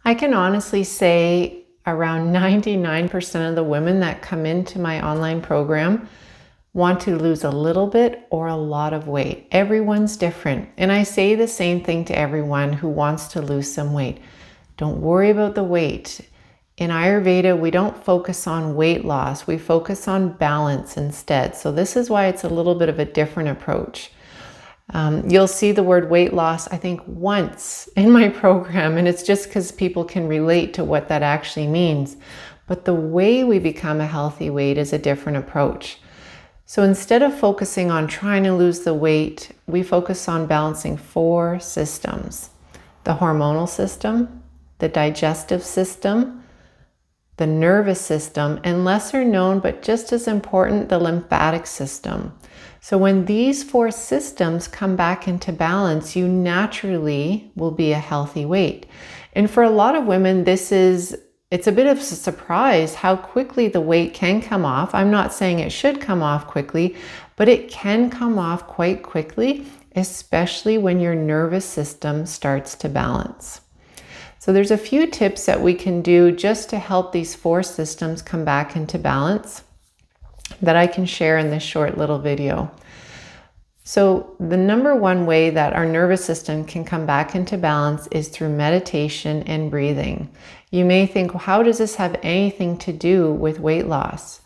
I can honestly say around 99% of the women that come into my online program want to lose a little bit or a lot of weight. Everyone's different. And I say the same thing to everyone who wants to lose some weight. Don't worry about the weight. In Ayurveda, we don't focus on weight loss. We focus on balance instead. So this is why it's a little bit of a different approach. You'll see the word weight loss, I think, once in my program, and it's just because people can relate to what that actually means. But the way we become a healthy weight is a different approach. So instead of focusing on trying to lose the weight, we focus on balancing 4 systems: the hormonal system, the digestive system, the nervous system, and lesser known, but just as important, the lymphatic system. So when these 4 systems come back into balance, you naturally will be a healthy weight. And for a lot of women, it's a bit of a surprise how quickly the weight can come off. I'm not saying it should come off quickly, but it can come off quite quickly, especially when your nervous system starts to balance. So there's a few tips that we can do just to help these 4 systems come back into balance that I can share in this short little video. So the number one way that our nervous system can come back into balance is through meditation and breathing. You may think, well, how does this have anything to do with weight loss?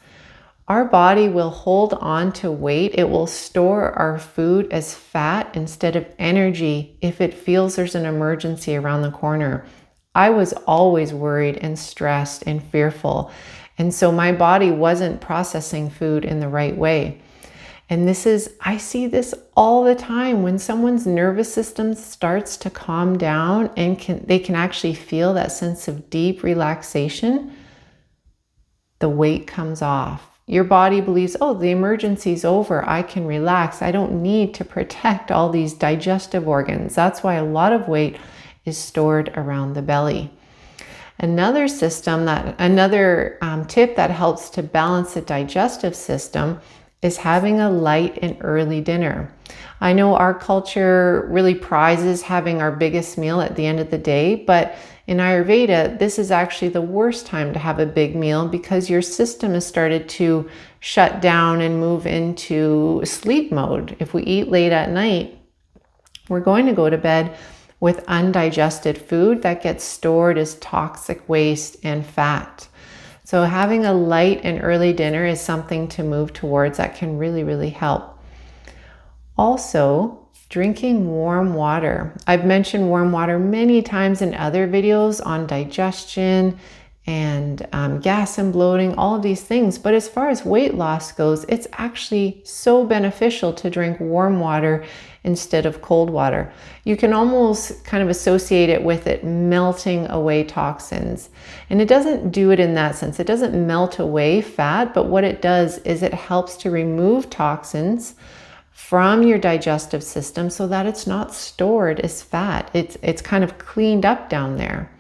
Our body will hold on to weight. It will store our food as fat instead of energy if it feels there's an emergency around the corner. I was always worried and stressed and fearful. And so my body wasn't processing food in the right way. And I see this all the time when someone's nervous system starts to calm down and they can actually feel that sense of deep relaxation. The weight comes off. Your body believes, oh, the emergency's over. I can relax. I don't need to protect all these digestive organs. That's why a lot of weight is stored around the belly. Another tip that helps to balance the digestive system is having a light and early dinner. I know our culture really prizes having our biggest meal at the end of the day, but in Ayurveda, this is actually the worst time to have a big meal because your system has started to shut down and move into sleep mode. If we eat late at night, we're going to go to bed with undigested food that gets stored as toxic waste and fat. So having a light and early dinner is something to move towards that can really, really help. Also, drinking warm water. I've mentioned warm water many times in other videos on digestion and gas and bloating, all of these things. But as far as weight loss goes, it's actually so beneficial to drink warm water instead of cold water. You can almost kind of associate it with it melting away toxins. And it doesn't do it in that sense. It doesn't melt away fat, but what it does is it helps to remove toxins from your digestive system so that it's not stored as fat. It's kind of cleaned up down there.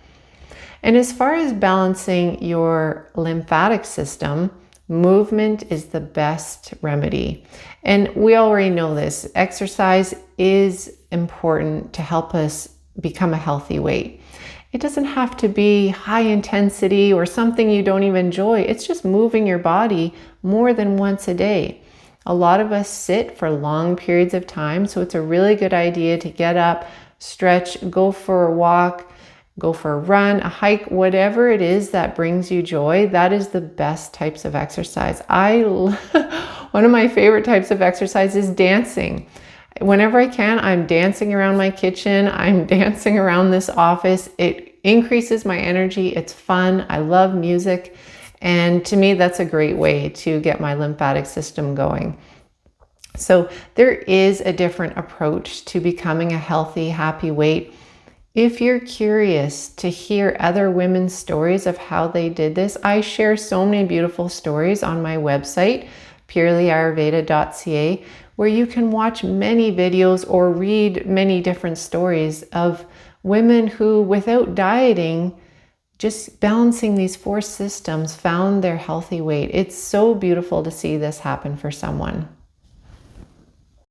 And as far as balancing your lymphatic system, movement is the best remedy. And we already know this. Exercise is important to help us become a healthy weight. It doesn't have to be high intensity or something you don't even enjoy. It's just moving your body more than once a day. A lot of us sit for long periods of time, so it's a really good idea to get up, stretch, go for a walk, go for a run, a hike, whatever it is that brings you joy. That is the best types of exercise. One of my favorite types of exercise is dancing. Whenever I can, I'm dancing around my kitchen. I'm dancing around this office. It increases my energy. It's fun. I love music. And to me, that's a great way to get my lymphatic system going. So there is a different approach to becoming a healthy, happy weight. If you're curious to hear other women's stories of how they did this, I share so many beautiful stories on my website, purelyayurveda.ca, where you can watch many videos or read many different stories of women who, without dieting, just balancing these 4 systems, found their healthy weight. It's so beautiful to see this happen for someone.